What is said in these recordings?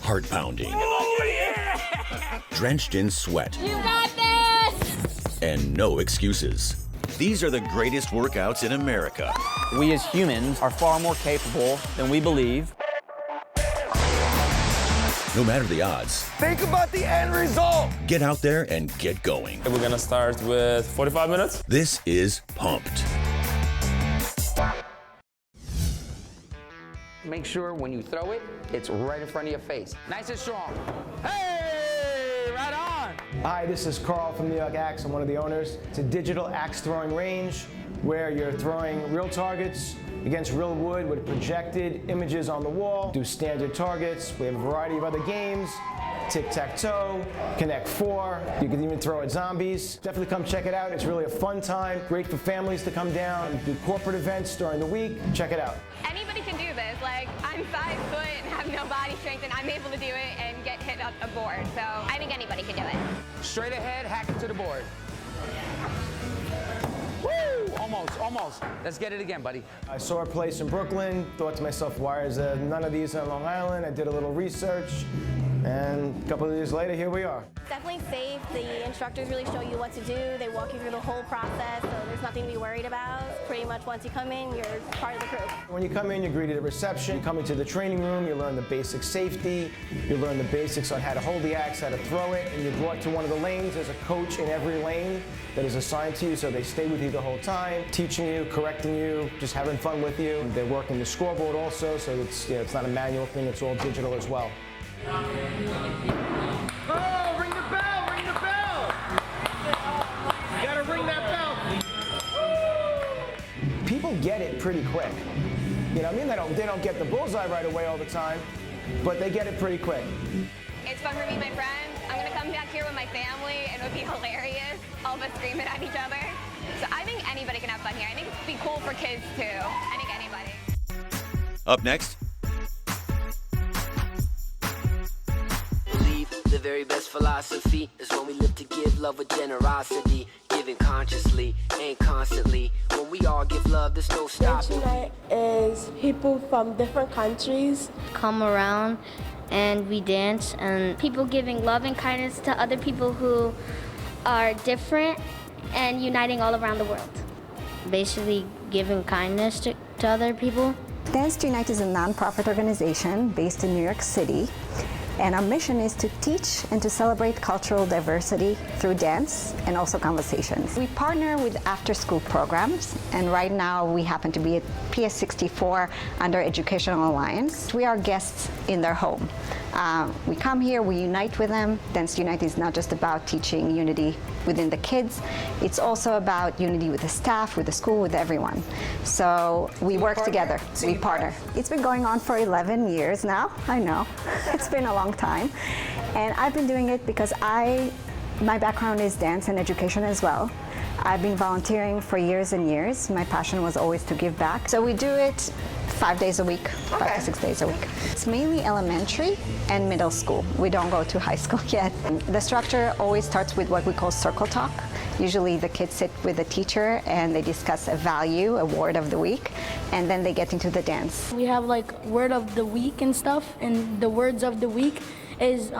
heart pounding, drenched in sweat, You got this! and no excuses. These are the greatest workouts in America. We as humans are far more capable than we believe. No matter the odds, Think about the end result. get out there and get going. We're gonna start with 45 minutes. This is Pumped. Make sure when you throw it, it's right in front of your face. Nice and strong. Hey, right on. Hi, this is Carl from New York Axe. I'm one of the owners. It's a digital axe throwing range where you're throwing real targets against real wood with projected images on the wall. Do standard targets. We have a variety of other games. Tic-tac-toe, Connect 4. You can even throw at zombies. Definitely come check it out. It's really a fun time. Great for families to come down, do corporate events during the week. Check it out. Anybody can do this. Like, I'm 5 foot and have no body strength, and I'm able to do it and get hit up a board. So I think anybody can do it. Straight ahead, hack it to the board. Woo! Almost. Let's get it again, buddy. I saw a place in Brooklyn, thought to myself, why is there none of these on Long Island? I did a little research, and a couple of years later, here we are. Definitely safe. The instructors really show you what to do. They walk you through the whole process, so there's nothing to be worried about. Pretty much once you come in, you're part of the crew. When you come in, you're greeted at reception. You come into the training room, you learn the basic safety, you learn the basics on how to hold the axe, how to throw it, and you're brought to one of the lanes. There's a coach in every lane that is assigned to you, so they stay with you the whole time, teaching you, correcting you, just having fun with you. They're working the scoreboard also, so it's not a manual thing, it's all digital as well. Oh, ring the bell, ring the bell. You gotta ring that bell. People get it pretty quick. You know what I mean? They don't get the bullseye right away all the time, but they get it pretty quick. It's fun for me and my friends. I'm going to come back here with my family, and it would be hilarious, all of us screaming at each other. So I think anybody can have fun here. I think it'd be cool for kids, too. I think anybody. Up next, The very best philosophy is when we live to give love with generosity, giving consciously and constantly. When we all give love, there's no stopping. Tonight is people from different countries come around and we dance, and people giving love and kindness to other people who are different and uniting all around the world. Basically giving kindness to other people. Dance to Unite is a non-profit organization based in New York City. And our mission is to teach and to celebrate cultural diversity through dance and also conversations. We partner with after-school programs, and right now we happen to be at PS64 under Educational Alliance. We are guests in their home. We come here, we unite with them. Dance to Unite is not just about teaching unity within the kids, it's also about unity with the staff, with the school, with everyone. So we work together, we partner. It's been going on for 11 years now, I know. It's been a long time. And I've been doing it because my background is dance and education as well. I've been volunteering for years and years. My passion was always to give back. So we do it 5 days a week, 5 to 6 days a week. It's mainly elementary and middle school. We don't go to high school yet. The structure always starts with what we call circle talk. Usually the kids sit with the teacher and they discuss a value, a word of the week, and then they get into the dance. We have like word of the week and stuff, and the words of the week is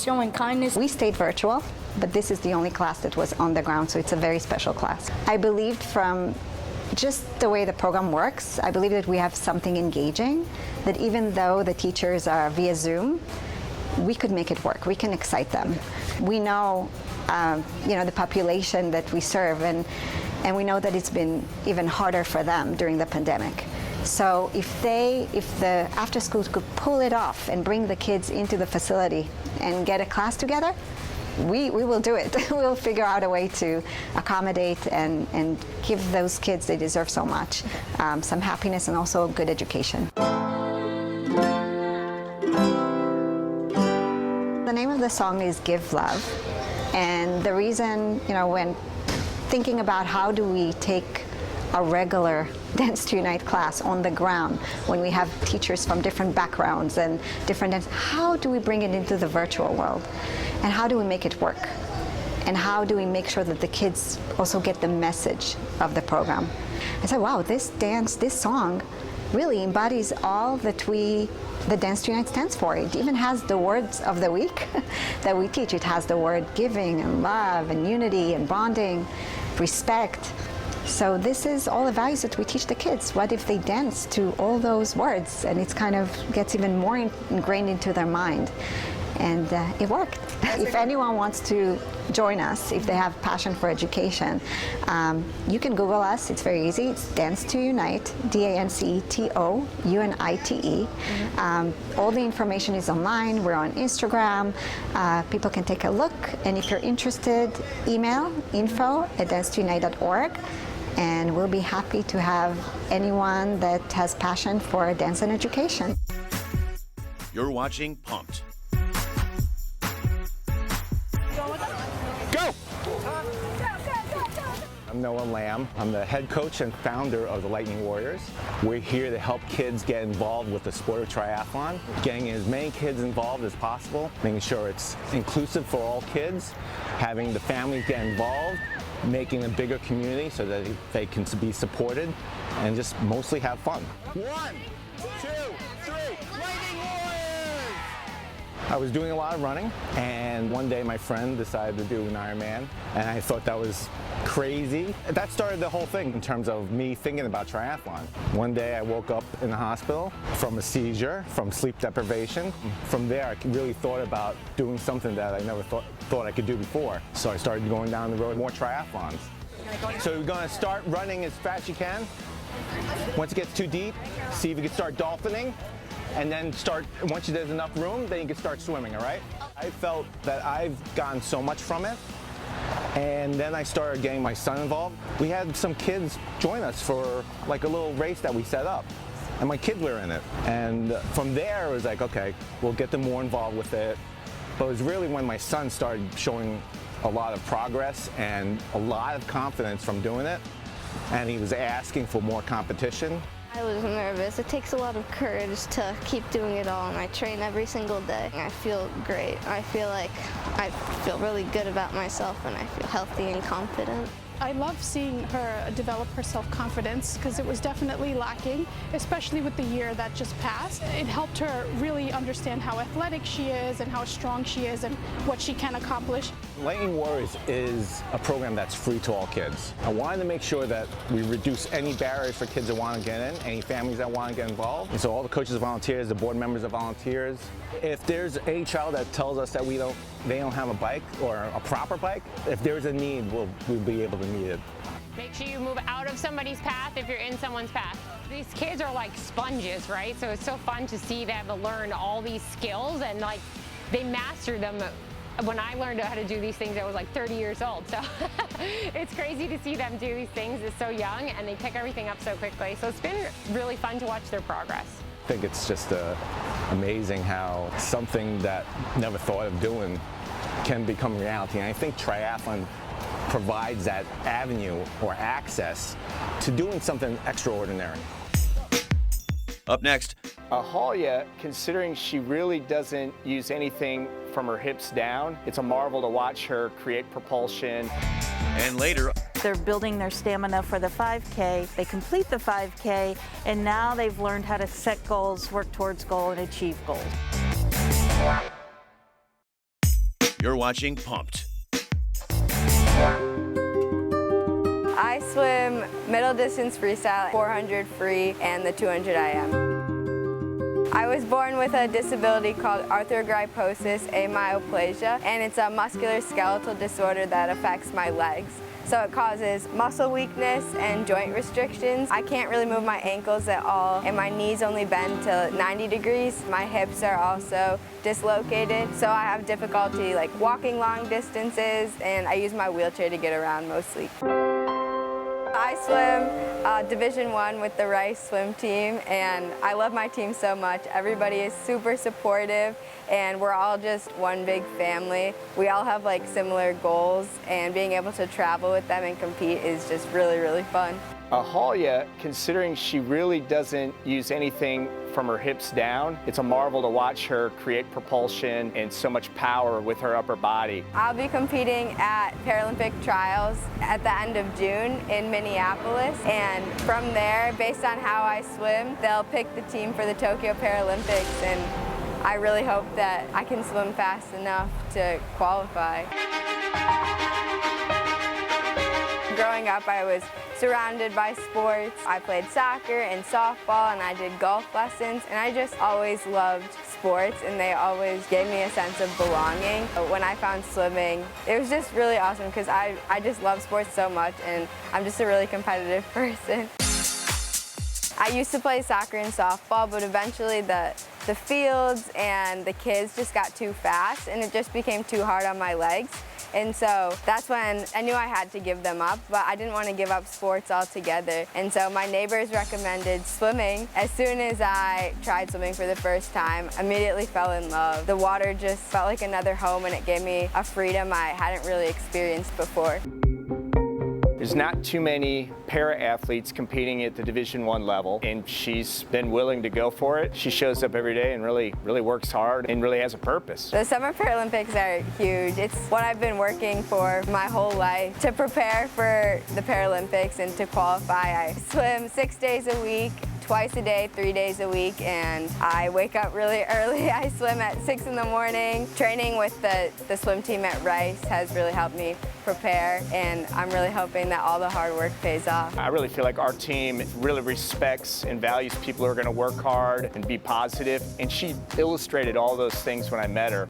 showing kindness. We stayed virtual, but this is the only class that was on the ground, so it's a very special class. I believed from just the way the program works, I believe that we have something engaging, that even though the teachers are via Zoom, we could make it work. We can excite them. We know, the population that we serve, and we know that it's been even harder for them during the pandemic. So if the after schools could pull it off and bring the kids into the facility and get a class together, we will do it. We'll figure out a way to accommodate and give those kids, they deserve so much, some happiness and also good education. The name of the song is Give Love. And the reason, when thinking about how do we take a regular Dance to Unite class on the ground, when we have teachers from different backgrounds and different dance, how do we bring it into the virtual world? And how do we make it work? And how do we make sure that the kids also get the message of the program? I said, wow, this song really embodies all that the Dance to Unite stands for. It even has the words of the week that we teach. It has the word giving and love and unity and bonding, respect. So this is all the values that we teach the kids. What if they dance to all those words, and it kind of gets even more ingrained into their mind? And it worked. If anyone wants to join us, if they have passion for education, you can Google us. It's very easy. It's Dance to Unite, DANCETOUNITE. All the information is online. We're on Instagram. People can take a look. And if you're interested, email info@dancetounite.org. And we'll be happy to have anyone that has passion for dance and education. You're watching Pumped. Go! I'm Noah Lamb. I'm the head coach and founder of the Lightning Warriors. We're here to help kids get involved with the sport of triathlon, getting as many kids involved as possible, making sure it's inclusive for all kids, having the families get involved, making a bigger community so that they can be supported, and just mostly have fun. 1, 2, 3, Lightning Warriors! I was doing a lot of running, and one day my friend decided to do an Ironman, and I thought that was crazy. That started the whole thing in terms of me thinking about triathlon. One day I woke up in the hospital from a seizure, from sleep deprivation. From there I really thought about doing something that I never thought I could do before. So I started going down the road, more triathlons. So you're gonna start running as fast as you can. Once it gets too deep, see if you can start dolphining. And then once there's enough room, then you can start swimming, all right? I felt that I've gotten so much from it. And then I started getting my son involved. We had some kids join us for like a little race that we set up. And my kids were in it. And from there, it was like, okay, we'll get them more involved with it. But it was really when my son started showing a lot of progress and a lot of confidence from doing it. And he was asking for more competition. I was nervous. It takes a lot of courage to keep doing it all, and I train every single day. I feel great. I feel really good about myself, and I feel healthy and confident. I love seeing her develop her self-confidence because it was definitely lacking, especially with the year that just passed. It helped her really understand how athletic she is and how strong she is and what she can accomplish. Lightning Warriors is a program that's free to all kids. I wanted to make sure that we reduce any barriers for kids that want to get in, any families that want to get involved. And so all the coaches are volunteers, the board members are volunteers. If there's a child that tells us that they don't have a bike or a proper bike, if there's a need, we'll be able to meet it. Make sure you move out of somebody's path if you're in someone's path. These kids are like sponges, right? So it's so fun to see them learn all these skills and like they master them. When I learned how to do these things, I was like 30 years old. So it's crazy to see them do these things. They're so young and they pick everything up so quickly. So it's been really fun to watch their progress. I think it's just amazing how something that never thought of doing can become reality. And I think triathlon provides that avenue or access to doing something extraordinary. Up next, Ahalia, considering she really doesn't use anything from her hips down, it's a marvel to watch her create propulsion. And later, they're building their stamina for the 5K. They complete the 5K, and now they've learned how to set goals, work towards goals, and achieve goals. You're watching Pumped. I swim middle distance freestyle, 400 free, and the 200 IM. I was born with a disability called arthrogryposis amyoplasia, and it's a musculoskeletal disorder that affects my legs. So it causes muscle weakness and joint restrictions. I can't really move my ankles at all, and my knees only bend to 90 degrees. My hips are also dislocated, so I have difficulty like walking long distances, and I use my wheelchair to get around mostly. I swim Division I with the Rice swim team, and I love my team so much. Everybody is super supportive, and we're all just one big family. We all have like similar goals, and being able to travel with them and compete is just really, really fun. Ahalia, considering she really doesn't use anything from her hips down. It's a marvel to watch her create propulsion and so much power with her upper body. I'll be competing at Paralympic trials at the end of June in Minneapolis, and from there, based on how I swim, they'll pick the team for the Tokyo Paralympics, and I really hope that I can swim fast enough to qualify. Growing up, I was surrounded by sports. I played soccer and softball, and I did golf lessons, and I just always loved sports, and they always gave me a sense of belonging. When I found swimming, it was just really awesome because I just love sports so much, and I'm just a really competitive person. I used to play soccer and softball, but eventually the fields and the kids just got too fast, and it just became too hard on my legs. And so that's when I knew I had to give them up, but I didn't want to give up sports altogether. And so my neighbors recommended swimming. As soon as I tried swimming for the first time, I immediately fell in love. The water just felt like another home, and it gave me a freedom I hadn't really experienced before. There's not too many para-athletes competing at the Division I level, and she's been willing to go for it. She shows up every day and really works hard and really has a purpose. The Summer Paralympics are huge. It's what I've been working for my whole life to prepare for the Paralympics and to qualify. I swim 6 days a week, twice a day, 3 days a week, and I wake up really early. I swim at 6 in the morning. Training with the swim team at Rice has really helped me prepare, and I'm really hoping that all the hard work pays off. I really feel like our team really respects and values people who are going to work hard and be positive, and she illustrated all those things when I met her.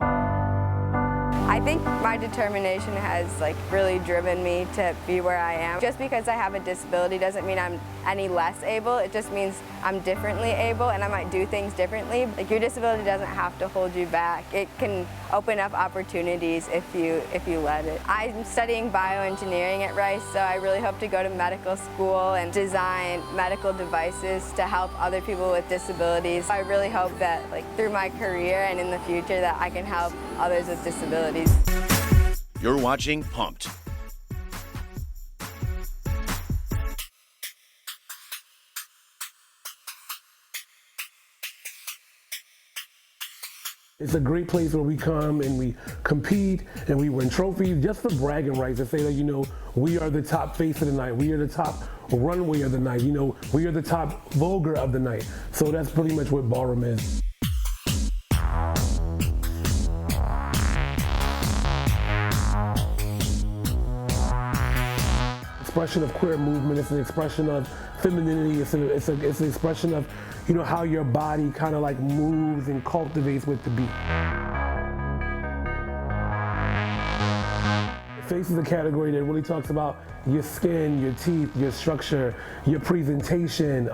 I think my determination has really driven me to be where I am. Just because I have a disability doesn't mean I'm any less able. It just means I'm differently able, and I might do things differently. Your disability doesn't have to hold you back. It can open up opportunities if you let it. I'm studying bioengineering at Rice, so I really hope to go to medical school and design medical devices to help other people with disabilities. I really hope that through my career and in the future that I can help others with disabilities. You're watching Pumped. It's a great place where we come and we compete and we win trophies just for bragging rights to say that, we are the top face of the night. We are the top runway of the night. We are the top vulgar of the night. So that's pretty much what ballroom is. Expression of queer movement. It's an expression of femininity. It's an expression of how your body kind of moves and cultivates with the beat. Face is a category that really talks about your skin, your teeth, your structure, your presentation,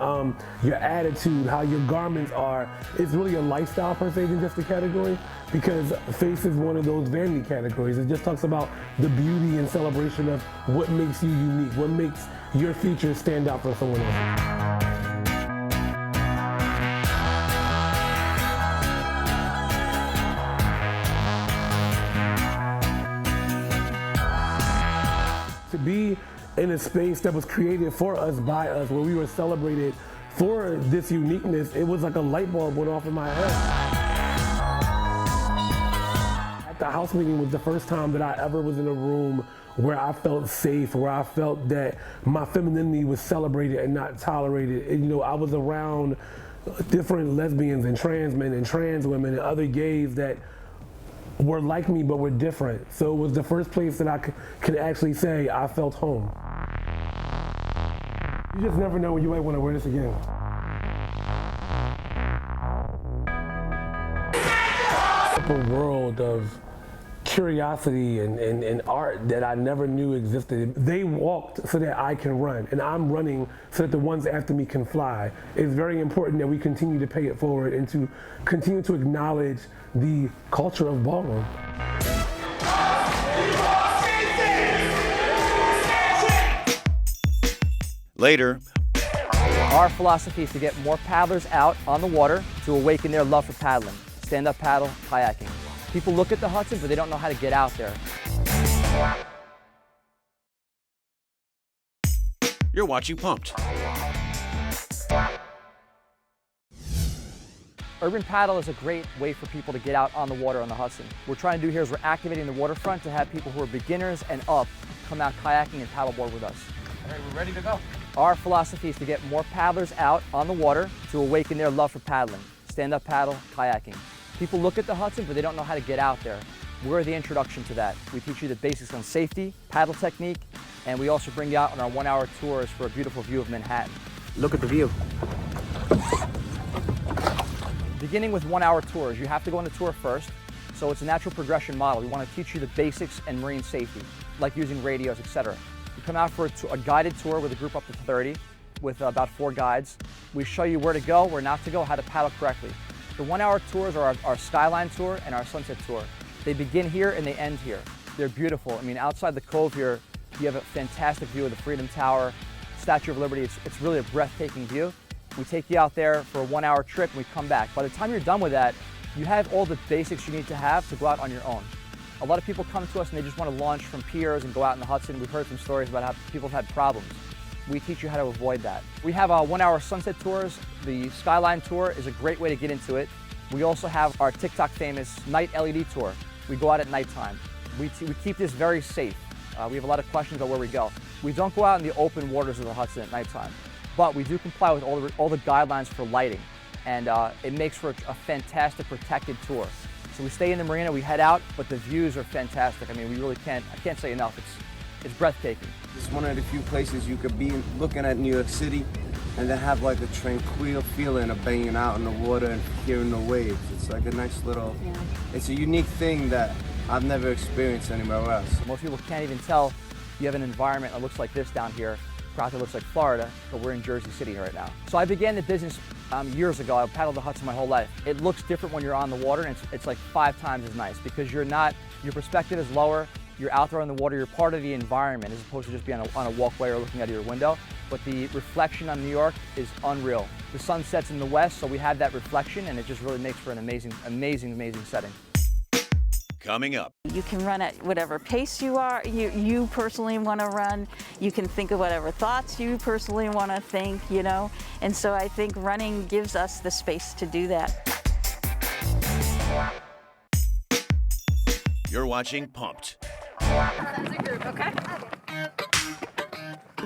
your attitude, how your garments are. It's really a lifestyle per se than just a category, because face is one of those vanity categories. It just talks about the beauty and celebration of what makes you unique, what makes your features stand out from someone else. To be in a space that was created for us, by us, where we were celebrated for this uniqueness, it was like a light bulb went off in my head. At the house meeting was the first time that I ever was in a room where I felt safe, where I felt that my femininity was celebrated and not tolerated. And, I was around different lesbians and trans men and trans women and other gays that were like me but were different. So it was the first place that I could actually say I felt home. You just never know when you might want to wear this again. A world of curiosity and art that I never knew existed. They walked so that I can run, and I'm running so that the ones after me can fly. It's very important that we continue to pay it forward and to continue to acknowledge the culture of ballroom. Later. Our philosophy is to get more paddlers out on the water to awaken their love for paddling. Stand-up paddle, kayaking. People look at the Hudson, but they don't know how to get out there. You're watching Pumped. Urban Paddle is a great way for people to get out on the water on the Hudson. What we're trying to do here is we're activating the waterfront to have people who are beginners and up come out kayaking and paddleboard with us. All right, we're ready to go. Our philosophy is to get more paddlers out on the water to awaken their love for paddling, stand-up paddle, kayaking. People look at the Hudson, but they don't know how to get out there. We're the introduction to that. We teach you the basics on safety, paddle technique, and we also bring you out on our 1-hour tours for a beautiful view of Manhattan. Look at the view. Beginning with 1-hour tours, you have to go on the tour first, so it's a natural progression model. We want to teach you the basics and marine safety, like using radios, etc. You come out for a guided tour with a group up to 30, with about 4 guides. We show you where to go, where not to go, how to paddle correctly. The 1-hour tours are our Skyline tour and our Sunset tour. They begin here and they end here. They're beautiful. I mean, outside the cove here, you have a fantastic view of the Freedom Tower, Statue of Liberty. It's really a breathtaking view. We take you out there for a 1-hour trip and we come back. By the time you're done with that, you have all the basics you need to have to go out on your own. A lot of people come to us and they just want to launch from piers and go out in the Hudson. We've heard some stories about how people have had problems. We teach you how to avoid that. We have 1-hour Sunset tours. The Skyline tour is a great way to get into it. We also have our TikTok famous night LED tour. We go out at nighttime. We keep this very safe. We have a lot of questions about where we go. We don't go out in the open waters of the Hudson at nighttime, but we do comply with all the guidelines for lighting, and it makes for a fantastic protected tour. So we stay in the marina, we head out, but the views are fantastic. I mean, we really I can't say enough. It's breathtaking. It's one of the few places you could be looking at New York City and then have like a tranquil feeling of being out in the water and hearing the waves. It's like a nice little, it's a unique thing that I've never experienced anywhere else. Most people can't even tell you have an environment that looks like this down here. Probably looks like Florida, but we're in Jersey City right now. So I began the business years ago. I paddled the Hudson my whole life. It looks different when you're on the water, and it's like 5 times as nice because your perspective is lower. You're out there on the water, you're part of the environment as opposed to just being on a walkway or looking out of your window. But the reflection on New York is unreal. The sun sets in the west, so we have that reflection, and it just really makes for an amazing, amazing, amazing setting. Coming up. You can run at whatever pace you personally want to run. You can think of whatever thoughts you personally want to think, you know. And so I think running gives us the space to do that. You're watching Pumped. As a group, okay?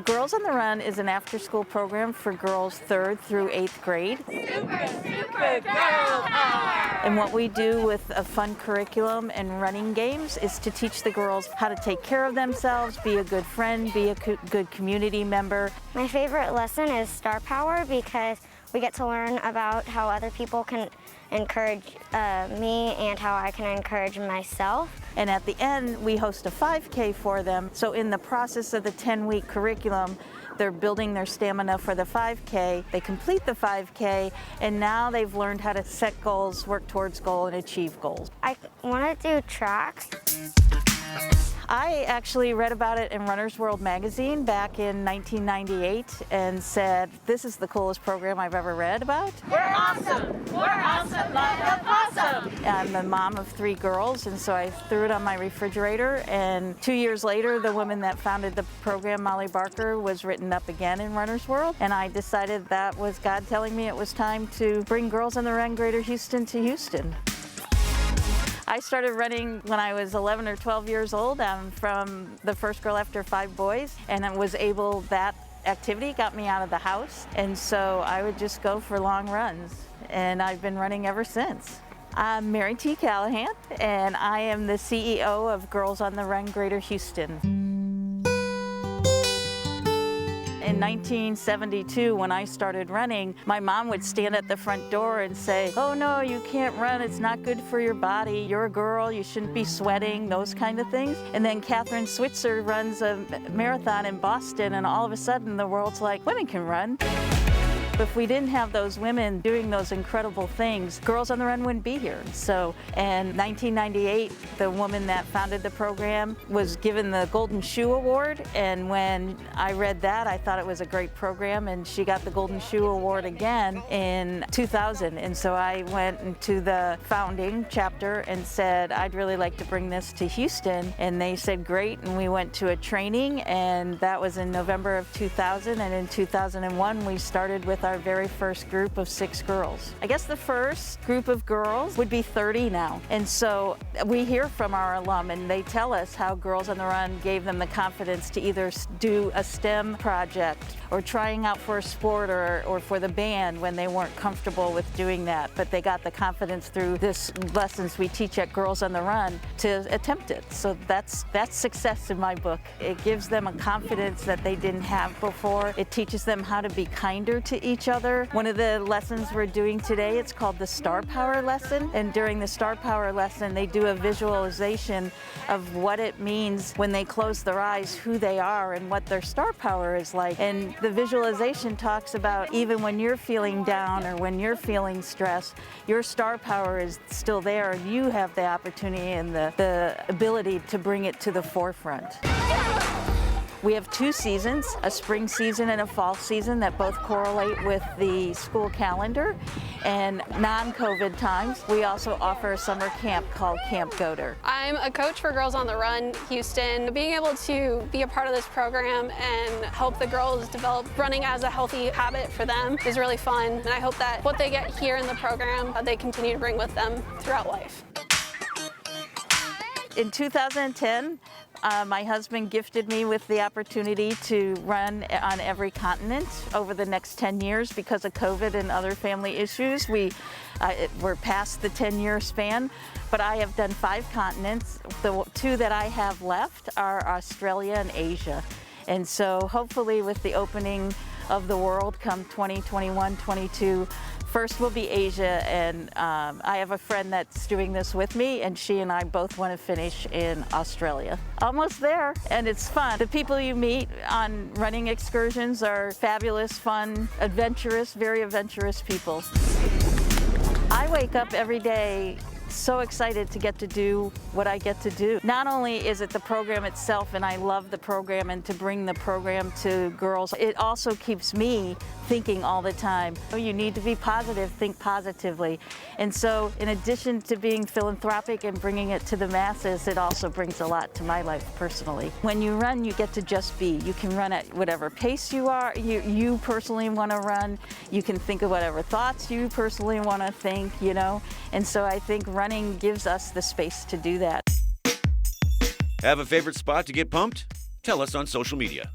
Girls on the Run is an after-school program for girls 3rd through 8th grade. Super Girl Power! And what we do with a fun curriculum and running games is to teach the girls how to take care of themselves, be a good friend, be a good community member. My favorite lesson is Star Power because we get to learn about how other people can encourage me and how I can encourage myself. And at the end, we host a 5K for them. So in the process of the 10-week curriculum, they're building their stamina for the 5K. They complete the 5K, and now they've learned how to set goals, work towards goals, and achieve goals. I want to do tracks. I actually read about it in Runner's World magazine back in 1998 and said, this is the coolest program I've ever read about. We're awesome! We're awesome like awesome! I'm the mom of 3 girls, and so I threw it on my refrigerator, and 2 years later, the woman that founded the program, Molly Barker, was written up again in Runner's World, and I decided that was God telling me it was time to bring Girls on the Run Greater Houston to Houston. I started running when I was 11 or 12 years old. I'm from the first girl after 5 boys, and I was able, that activity got me out of the house, and so I would just go for long runs, and I've been running ever since. I'm Mary T. Callahan, and I am the CEO of Girls on the Run Greater Houston. In 1972, when I started running, my mom would stand at the front door and say, oh no, you can't run, it's not good for your body, you're a girl, you shouldn't be sweating, those kind of things. And then Catherine Switzer runs a marathon in Boston, and all of a sudden the world's like, women can run. If we didn't have those women doing those incredible things, Girls on the Run wouldn't be here. So in 1998, the woman that founded the program was given the Golden Shoe Award, and when I read that, I thought it was a great program, and she got the Golden Shoe Award again in 2000. And so I went into the founding chapter and said, I'd really like to bring this to Houston, and they said great, and we went to a training, and that was in November of 2000, and in 2001 we started with our very first group of 6 girls. I guess the first group of girls would be 30 now. And so we hear from our alum and they tell us how Girls on the Run gave them the confidence to either do a STEM project or trying out for a sport or for the band when they weren't comfortable with doing that. But they got the confidence through this lessons we teach at Girls on the Run to attempt it. So that's success in my book. It gives them a confidence that they didn't have before. It teaches them how to be kinder to each other. One of the lessons we're doing today, it's called the Star Power lesson. And during the Star Power lesson, they do a visualization of what it means when they close their eyes, who they are and what their star power is like. And the visualization talks about even when you're feeling down or when you're feeling stressed, your star power is still there and you have the opportunity and the ability to bring it to the forefront. We have 2 seasons, a spring season and a fall season that both correlate with the school calendar. And non-COVID times, we also offer a summer camp called Camp Goater. I'm a coach for Girls on the Run Houston. Being able to be a part of this program and help the girls develop running as a healthy habit for them is really fun. And I hope that what they get here in the program, they continue to bring with them throughout life. In 2010, my husband gifted me with the opportunity to run on every continent over the next 10 years because of COVID and other family issues. We're past the 10-year span, but I have done 5 continents. The 2 that I have left are Australia and Asia. And so hopefully with the opening of the world come 2021, 22, first will be Asia, and I have a friend that's doing this with me, and she and I both want to finish in Australia. Almost there, and it's fun. The people you meet on running excursions are fabulous, fun, adventurous, very adventurous people. I wake up every day so excited to get to do what I get to do. Not only is it the program itself, and I love the program and to bring the program to girls, it also keeps me thinking all the time. You need to be positive, think positively. And so in addition to being philanthropic and bringing it to the masses, it also brings a lot to my life personally. When you run, you get to just be. You can run at whatever pace you personally want to run. You can think of whatever thoughts you personally want to think, you know. And so I think running gives us the space to do that. Have a favorite spot to get pumped? Tell us on social media.